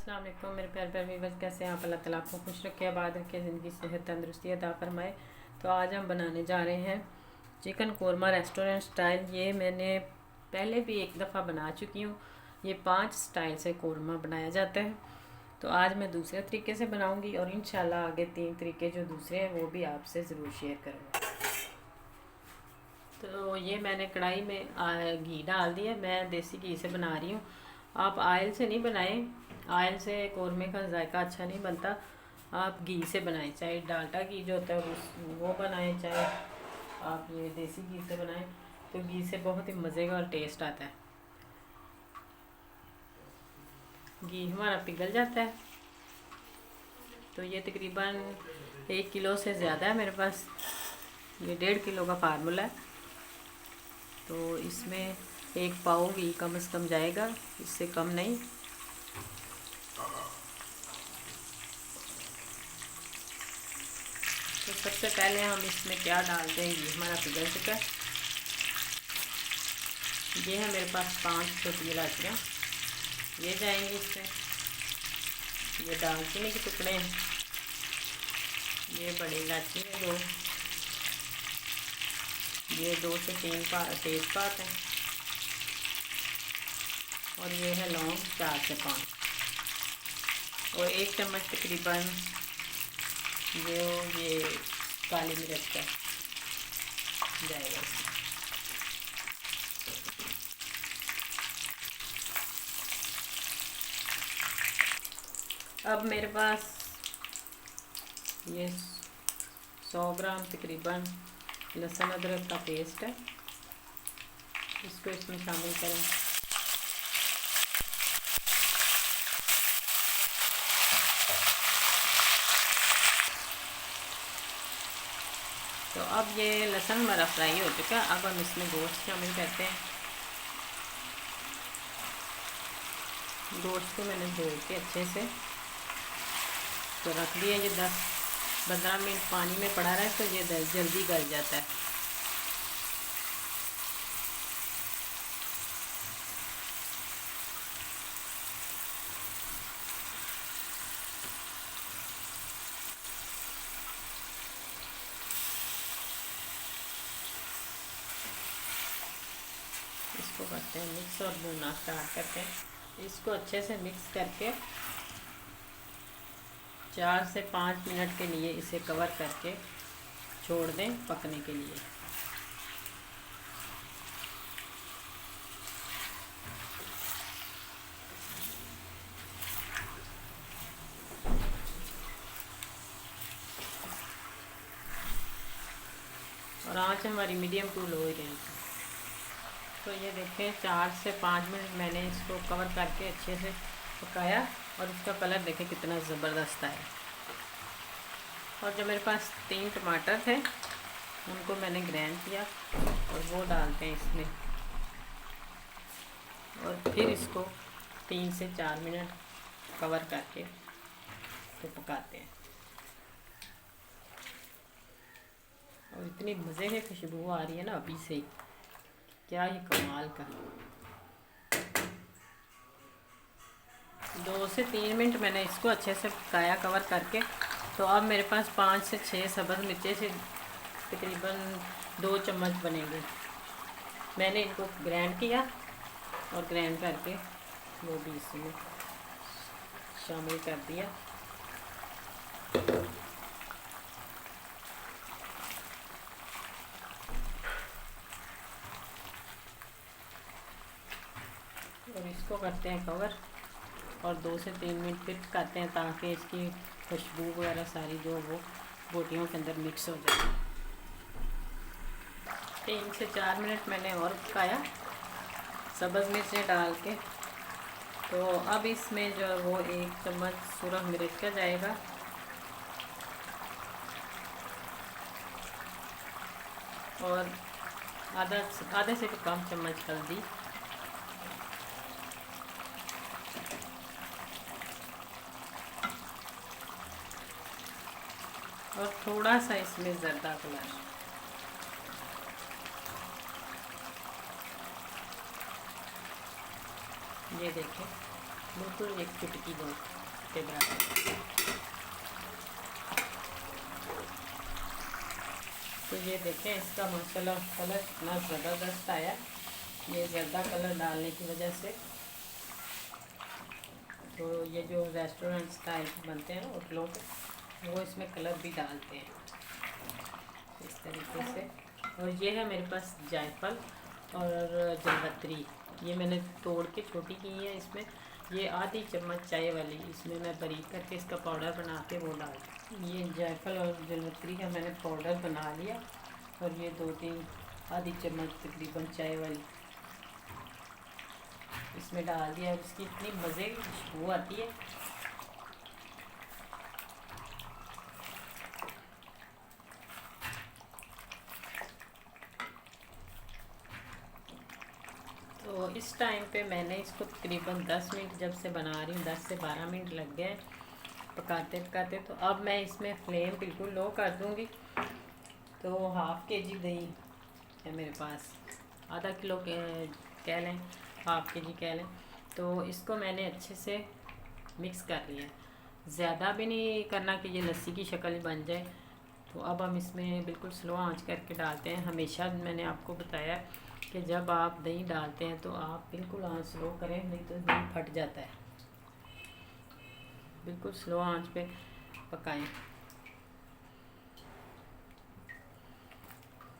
अस्सलाम वालेकुम मेरे प्यारे प्यारे व्यूअर्स, कैसे हैं आप? अल्लाह ताला आपको खुश रखे, आबाद रखे, ज़िंदगी सेहत तंदुरुस्ती अता फरमाए। तो आज हम बनाने जा रहे हैं चिकन कोरमा रेस्टोरेंट स्टाइल। ये मैंने पहले भी एक दफ़ा बना चुकी हूँ। ये 5 स्टाइल से कोरमा बनाया जाता है। तो आज मैं दूसरे तरीके से बनाऊँगी और इंशाल्लाह आगे 3 तरीके जो दूसरे हैं वो भी आपसे ज़रूर शेयर करूँगी। तो ये मैंने कढ़ाई में घी डाल दिया। मैं देसी घी से बना रही हूँ, आप ऑयल से नहीं बनाएं। ऑयल से कौरमे का जायका अच्छा नहीं बनता। आप घी से बनाएं, चाहे डालडा घी जो होता है वो बनाएं, चाहे आप ये देसी घी से बनाएं। तो घी से बहुत ही मज़े का और टेस्ट आता है। घी हमारा पिघल जाता है। तो ये तकरीबन 1 किलो से ज़्यादा है मेरे पास। ये 1.5 किलो का फार्मूला है। तो इसमें 1 पाव घी कम से कम जाएगा, इससे कम नहीं। तो सबसे पहले हम इसमें क्या डालते हैं, घी हमारा पिघल चुका है। ये है मेरे पास 5 छोटी इलायचियाँ, ये जाएंगी इसमें। ये दालचीनी के टुकड़े हैं, ये बड़ी इलायची है 2, ये 2 से 3 तेज़पात हैं, और ये है लौंग 4 से 5, और 1 चम्मच तकरीबन ये काली मिर्च का जाएगा इसमें। अब मेरे पास ये 100 ग्राम तकरीबन लहसुन अदरक का पेस्ट है, इसको इसमें शामिल करें। तो अब ये लहसुन हमारा फ्राई हो चुका है। अब हम इसमें गोश्त शामिल करते हैं। गोश्त को मैंने धो के अच्छे से तो रख दिया। ये 10-15 मिनट पानी में पड़ा रहा है, तो ये जल्दी गल जाता है। इसको करते हैं मिक्स और भूनना स्टार्ट करते हैं। इसको अच्छे से मिक्स करके 4 से 5 मिनट के लिए इसे कवर करके छोड़ दें पकने के लिए। और आँच हमारी मीडियम टू लो ही रहेगी। तो ये देखें 4 से 5 मिनट मैंने इसको कवर करके अच्छे से पकाया, और इसका कलर देखें कितना ज़बरदस्त है। और जो मेरे पास 3 टमाटर थे उनको मैंने ग्राइंड किया और वो डालते हैं इसमें, और फिर इसको 3 से 4 मिनट कवर करके तो पकाते हैं। और इतनी मज़े की खुशबू आ रही है ना अभी से, क्या ये कमाल का। 2 से 3 मिनट मैंने इसको अच्छे से पकाया कवर करके। तो अब मेरे पास 5 से 6 सब्ज़ मिर्चें से तकरीबन 2 चम्मच बनेंगे। मैंने इनको ग्राइंड किया और ग्राइंड करके वो भी इसमें शामिल कर दिया। और इसको करते हैं कवर, और 2 से 3 मिनट फिर पकाते हैं ताकि इसकी खुशबू वगैरह सारी जो वो बोटियों के अंदर मिक्स हो जाए। 3 से 4 मिनट मैंने और पकाया सब्ज़ मिर्चें डाल के। तो अब इसमें जो वो 1 चम्मच सुरख मिर्च का जाएगा, और आधे से भी कम चम्मच हल्दी, और थोड़ा सा इसमें ज़र्दा कलर। ये देखें बिल्कुल एक चुटकी दो के बराबर। तो ये देखें इसका माशाल्लाह कलर कितना ज़बरदस्त आया। ये ज़्यादा कलर डालने की वजह से तो ये जो रेस्टोरेंट स्टाइल बनते हैं होटलों के, वो इसमें कलर भी डालते हैं इस तरीके से। और ये है मेरे पास जायफल और जलवत्री, ये मैंने तोड़ के छोटी की है। इसमें ये आधी चम्मच चाय वाली, इसमें मैं बारीक करके इसका पाउडर बना के वो डाल। ये जायफल और जलवत्री का मैंने पाउडर बना लिया और ये 2-3 आधी चम्मच तकरीबन चाय वाली इसमें डाल दिया। और इसकी इतनी मज़े की खुशबू आती है। तो इस टाइम पे मैंने इसको तकरीबन 10 मिनट जब से बना रही हूँ, 10 से 12 मिनट लग गए पकाते पकाते। तो अब मैं इसमें फ्लेम बिल्कुल लो कर दूँगी। तो हाफ़ के जी दही है मेरे पास, आधा किलो कह लें, हाफ़ के जी कह लें। तो इसको मैंने अच्छे से मिक्स कर लिया। ज़्यादा भी नहीं करना कि ये लस्सी की शक्ल बन जाए। तो अब हम इसमें बिल्कुल स्लो आंच करके डालते हैं। हमेशा मैंने आपको बताया कि जब आप दही डालते हैं तो आप बिल्कुल आंच स्लो करें, नहीं तो दही फट जाता है। बिल्कुल स्लो आंच पे पकाएं।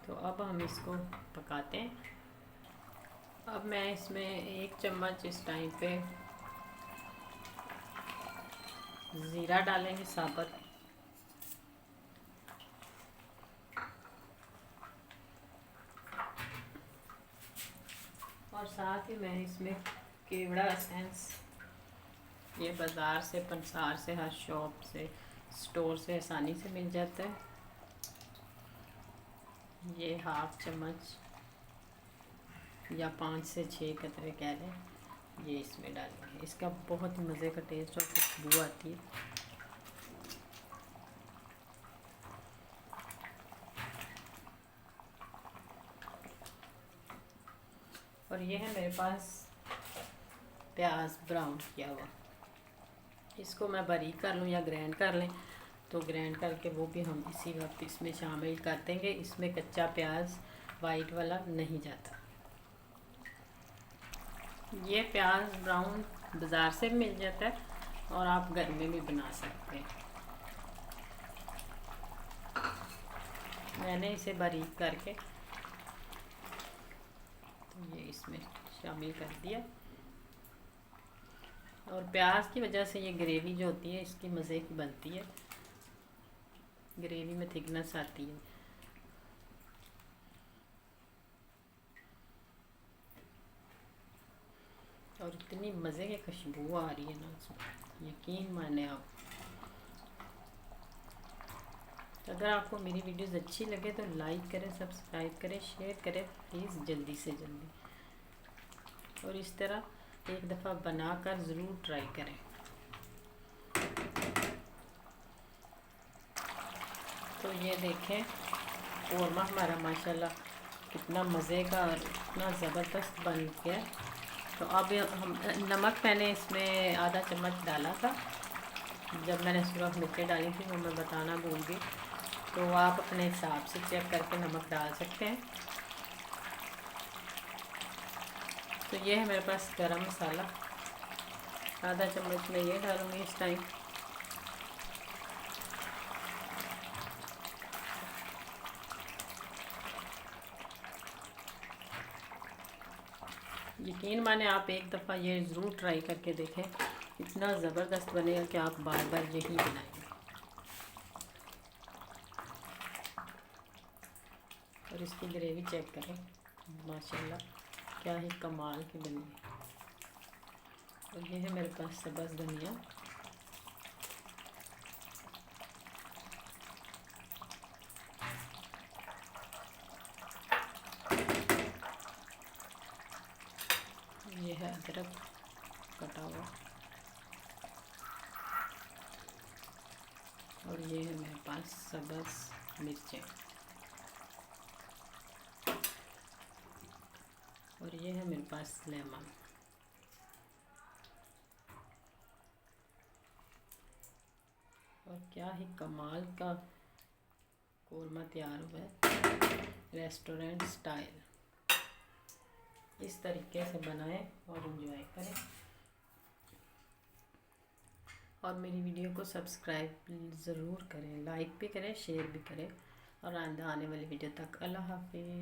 तो अब हम इसको पकाते हैं। अब मैं इसमें 1 चम्मच इस टाइम पे ज़ीरा डालेंगे साबुत, और साथ ही मैं इसमें केवड़ा एसेंस, ये बाज़ार से, पंसार से, हर शॉप से, स्टोर से आसानी से मिल जाता है। ये हाफ़ चम्मच या 5 से 6 कतरे कह लें, ये इसमें डालेंगे। इसका बहुत मज़े का टेस्ट और खुशबू आती है। और ये है मेरे पास प्याज ब्राउन किया हुआ, इसको मैं बारीक कर लूँ या ग्राइंड कर लें। तो ग्राइंड करके वो भी हम इसी वक्त इसमें शामिल कर देंगे। इसमें कच्चा प्याज वाइट वाला नहीं जाता। ये प्याज ब्राउन बाज़ार से मिल जाता है और आप घर में भी बना सकते हैं। मैंने इसे बारीक करके तो ये इसमें शामिल कर दिया। और प्याज की वजह से ये ग्रेवी जो होती है इसकी मज़े की बनती है, ग्रेवी में थिकनेस आती है। और इतनी मज़े की खुशबू आ रही है ना उसमें, यकीन माने आप। अगर आपको मेरी वीडियोस अच्छी लगे तो लाइक करें, सब्सक्राइब करें, शेयर करें प्लीज़, जल्दी से जल्दी। और इस तरह एक दफ़ा बनाकर ज़रूर ट्राई करें। तो ये देखें कौरमा हमारा माशाल्लाह कितना मज़े का और इतना ज़बरदस्त बन गया। तो अब हम नमक मैंने इसमें आधा चम्मच डाला था, जब मैंने सुरख मिर्चें डाली थी वो मैं बताना भूल गई। तो आप अपने हिसाब से चेक करके नमक डाल सकते हैं। तो ये है मेरे पास गरम मसाला, आधा चम्मच मैं ये डालूँगी इस टाइम। यकीन माने आप एक दफ़ा ये ज़रूर ट्राई करके देखें, इतना ज़बरदस्त बनेगा कि आप बार बार यही बनाएंगे। और इसकी ग्रेवी चेक करें, माशाल्लाह क्या ही कमाल की बनी है। और ये है मेरे पास सब्ज़ धनिया, ये है अदरक कटा हुआ, और ये है मेरे पास सब्ज़ मिर्चें, और ये है मेरे पास लेमन। क्या ही कमाल का कोरमा तैयार हुआ है रेस्टोरेंट स्टाइल। इस तरीके से बनाएं और एंजॉय करें। और मेरी वीडियो को सब्सक्राइब ज़रूर करें, लाइक भी करें, शेयर भी करें। और आने वाली वीडियो तक अल्लाह हाफिज़।